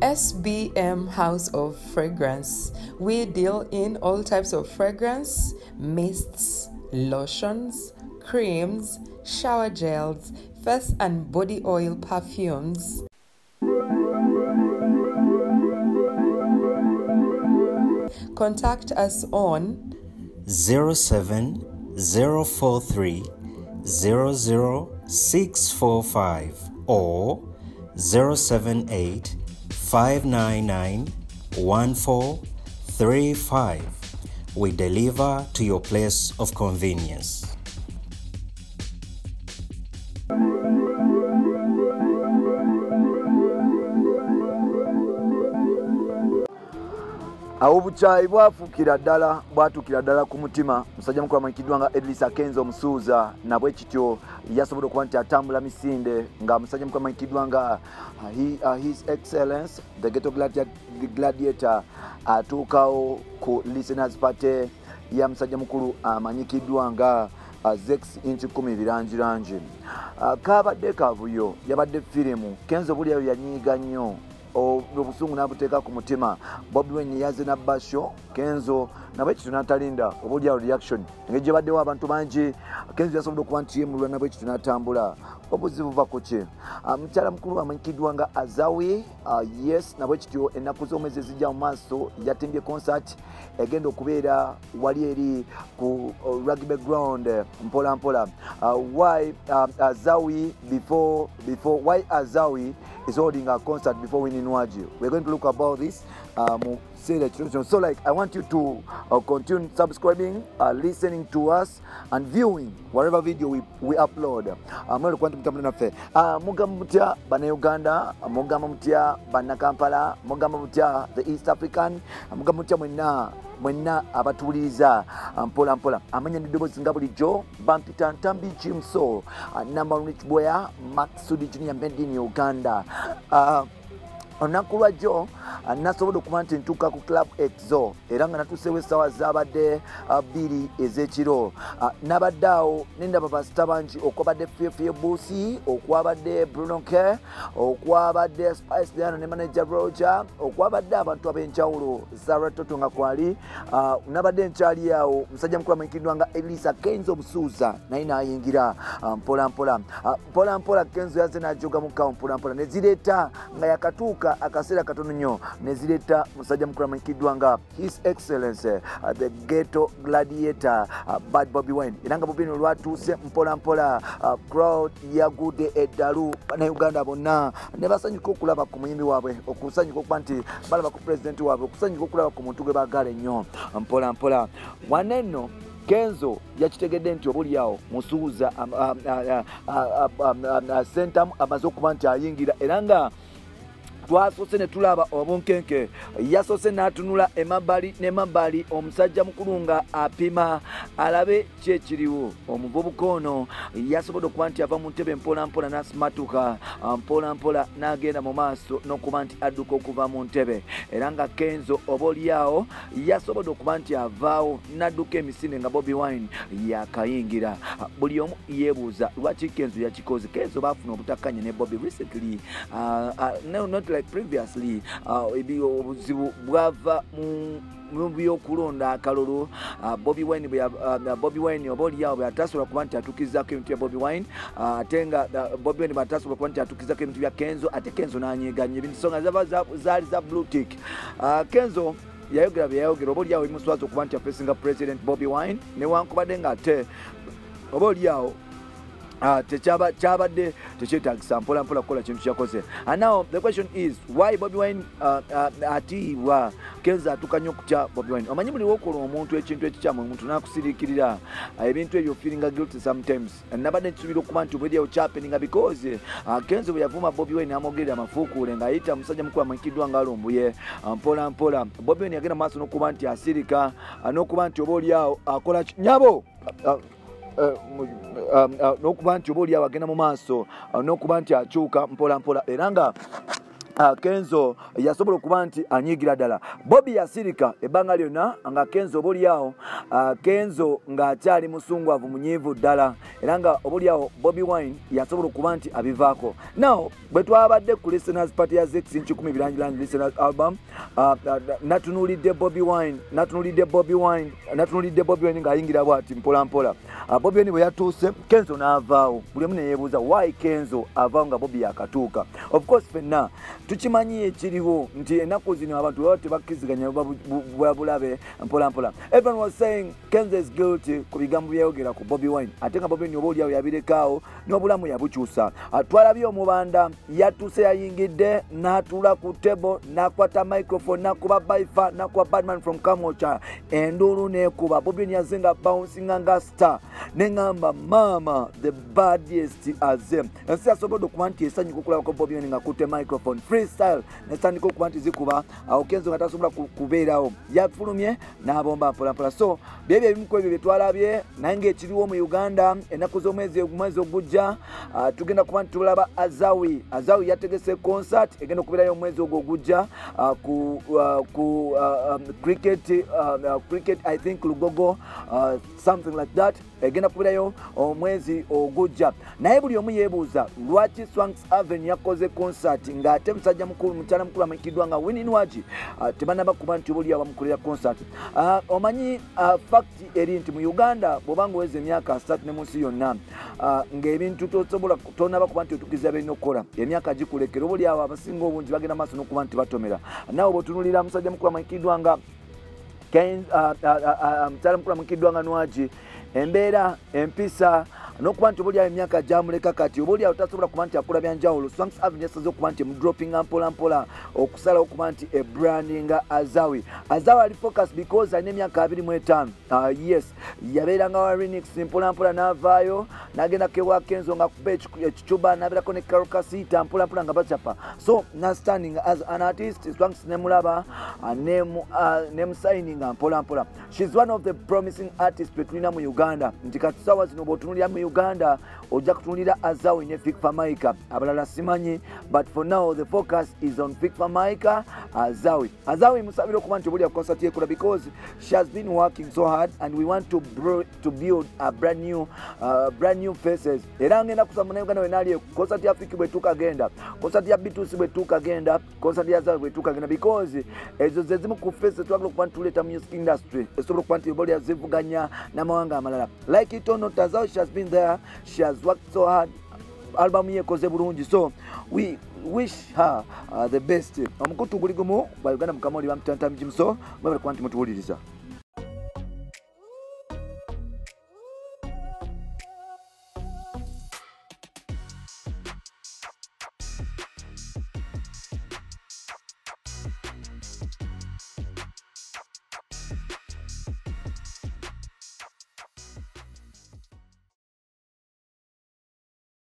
SBM House of Fragrance. We deal in all types of fragrance, mists, lotions, creams, shower gels, face and body oil perfumes. Contact us on 07043 00645 or 078 599 1435. We deliver to your place of convenience. Obuchayi bwatukira ddala ku mutima musajja mukulu amanyikiddwa nga Eddy Kenzo Musuuza nabwe kityo yasobola okuba nti atambula misinde nga musajja mukulu amanyikiddwa nga His Excellence the Ghetto Gladiator atuukawo ku listeners party ya musajja mukulu amanyikiddwa nga Zex inchi 10 birangirangi kabadde kavuyo yabadde firimu Kenzo buli yanyiiga nnyo obusungu nabuteeka ku mutima Bobi Wine yaze na basho Kenzo nabwe kitu natalinda obulya reaction engeri gye baddewo abantu bangi Kenzo yasobola okuba nti yemulwa nabwe kitu natambula obuzibu buva ku ki mukyala mukulu amanyikiddwa nga Azawi yes nabwe kityo ennaku z'omwezi ezijja mu maaso yatimbye concert egenda okubeera wali eri ku rugby ground mpola mpola why Azawi why Azawi is holding a concert before winning Waji. We're going to look about this. So like I want you to continue subscribing, listening to us and viewing whatever video we upload. Mugamba mutya bana Uganda, mugamba mutya bana Kampala, mugamba mutya the East African, mugamba mutya mwenna abatuliza mpola mpola amanya ndidobozi nga bulijjo bampita ntambi chimso number one boy Maxudi Junior made in Uganda. Onakulwa jo nasobola okuba nti ntuuka ku Club Exo era nga natuusewo essaawa zaabadde 2 ez'ekiro nabadde awo nendaba basita bangi okwabadde Fiefie Busi okwabadde Bruno K okwabadde Spice Diana ne manager Roger okwabadde abantu ab'enjawulo Zara Toto nga kwali nabadde nkyali awo musajja mukulu amanyikiddwa nga Eddy Kenzo Musuuza naye n'ayingira mpola mpola Kenzo yaze n'ajoga mukawo mpola mpola ne zireeta nga yakatuuka akaseera katono nnyo ne zireeta musajja mukulu amanyikiddwa nga His Excellence the Ghetto Gladiator Bobi Wine era nga Bobi lwatuuse mpola mpola crowd yagudde eddalu Bannayuganda bonna ne basanyuka okulaba ku muyimbi waabwe okusanyuka okuba nti balaba ku president waabwe okusanyuka okulaba ku muntu gwe baagala ennyo mpola mpola wanenno Kenzo yakitegedde nti obulyawo Musuuza center amaze okuba nti ayingira era nga twasose ne tulaba obunkenke yasose n'atunula emabbali n'emabbali omusajja mukulu nga apima alabe kyekiriwo omuvubuka ono yasobola okuba nti ava mu ntebe mpola mpola n'asimatuka mpola mpola n'agenda mu maaso n'okuba nti adduka okuva mu ntebe era nga Kenzo obolyawo yasobola okuba nti avaawo n'adduka emisinde nga Bobi Wine yakayingira buli omu yeebuuza lwaki Kenzo yakikoze Kenzo baafuna obutakkanya ne Bobi recently not like previously obuzibu bwava mu byokulonda akalulu Bobi Wine obolyawo bwatasobola kuba nti atukizaako ebintu bya Bobi Wine ate nga Bobi Wine bwatasobola kuba nti atukizaako ebintu bya Kenzo ate Kenzo n'anyeeganya ebintu ensonga zaali za blue tick Kenzo yayogera bye yayogera obolyawo ebimuswaza okuba nti afeesinga President Bobi Wine newankubadde nga ate obolyawo kyabadde tekyetagisa mpola mpola kukola kintu kyakoze. And now the question is why Bobi Wine atiibwa Kenzo atuuka nnyo okutya Bobi Wine. Omanyi buli wokola omuntu ekintu ekikyamu omuntu n'akusiriikirira ebintu ebyo feelinga guilty sometimes nabadde nkisuubira okuba nti obwedyawo kyapeninga because Kenzo bwe yavuma Bobi Wine n'amwogerera amafuukuule ng'ayita musajja mukulu amanyikiddwa nga alumbuye mpola mpola Bobi Wine yagenda maaso n'okuba nti asirika n'okuba nti oba olyawo akola nyabo n'okuba nti oba olyawo agenda mu maaso n'okuba nti akyuka mpola mpola era nga Kenzo yasobola okuba nti anyigira ddala. Bobi yasirika ebbanga lyonna nga Kenzo oboolyawo Kenzo ng'akyali musungwavu munyiivu ddala era nga oboolyawo Bobi Wine yasobola okuba nti abivaako. Now bwe twabadde ku listeners party ya Zex Nkikumi Birangirangi listeners album natunuulidde Bobi Wine ng'ayingira bw'ati mpola mpola. Bobi Wine bwe yatuuse Kenzo n'avaawo. Buli omu ne yeebuuza why Kenzo avaawo nga Bobi yakatuuka. Of course ffenna tukimanyi ekiriwo nti ennaku zino abantu baba tebakkiziganya bulabe mpola mpola. Everyone was saying Kenzo is guilty ku bigambo byayogera ku Bobi Wine ate nga Bobi Wine oboolyawo yabirekawo n'obulamu yabukyusa. Twalabye omubanda yatuuse yayingidde n'atuula ku table n'akwata microphone n'akuba baifa n'akuba Badman from Kamocha enduulu n'ekuba. Bobi Wine yazenga bouncing nga star n'engamba mama the baddest as him. Ensi yasobodde okuba nti esanyuka okulaba ko Bobi Wine ng'akutte microphone freestyle n'etandika okuba nti zikuba awo Kenzo nga tasobola kubeerawo yafulumye n'abomba mpola mpola. So byebyo ebimu ku ebyo bye twalabye naye ng'ekiriwo mu Uganda ennaku z'omwezi ogujja tugenda kuba nti tulaba Azawi yategese concert egenda okubeerayo omwezi ogwo ogujja ku cricket I think Lugogo something like that egenda kubeerayo omwezi ogujja. Naye buli omu yeebuuza lwaki Swanks Avenue yakoze concert ng'ate musajja mukulu mukyala mukulu amanyikiddwa nga Winnie Nwagi tebannaba kuba nti oboolyawo bamukolera concert. Omanyi fact eri nti mu Uganda bw'obanga oweza emyaka 3 ne mu nsi yonna ng'ebintu tonaba kuba nti otukiza birina okukola emyaka gikulekera oboolyawo abasinga obungi bagenda maaso n'okuba nti batomera. Naawe bw'otunuulira musajja mukulu amanyikiddwa nga mukyala mukulu amanyikiddwa nga Nwagi embeera empisa n'okuba nti oboolyawo emyaka gyamuleka kati oboolyawo tasobola kuba nti akola byanjawulo. Swanks Avenue yasaze okuba nti emudroppinga mpola mpola okusalawo okuba nti ebrandinga Azawi ali focus because alina emyaka 25. Yes yabeeranga wa remix mpola mpola n'avaayo n'agenda kewa Kenzo nga kuba ekicuba n'abeerako ne karokasita mpola mpola nga bacapa. So na standing as an artist Swanks nemulaba nemusigninga mpola mpola. She's one of the promising artists betulina mu Uganda nti kati sawa zino bw'otunulira mu Uganda ojja kutunulira Azawi ne Fikfa Maika abalala simanyi but for now the focus is on Fikfa Maika Azawi musabira okuba nti oboolyawo concert yekola because she has been working so hard and we want to build a brand new faces. Era ngenda kusaba na Uganda wenali concert ya Fiki bwetuka genda concert ya Bitusi bwetuka genda concert ya Azawi bwetuka genda because ezo zezimu ku faces twagala okuba nti tuleta music industry esobola okuba nti oboolyawo zivuganya n'amawanga amalala like it or not Azawi she has been there, she has worked so hard. Album yekoze bulungi so we wish her the best. Omukutu guli gumu ba Uganda mukamoli bamutanta mjimuso babali kuba nti mutuwuliriza.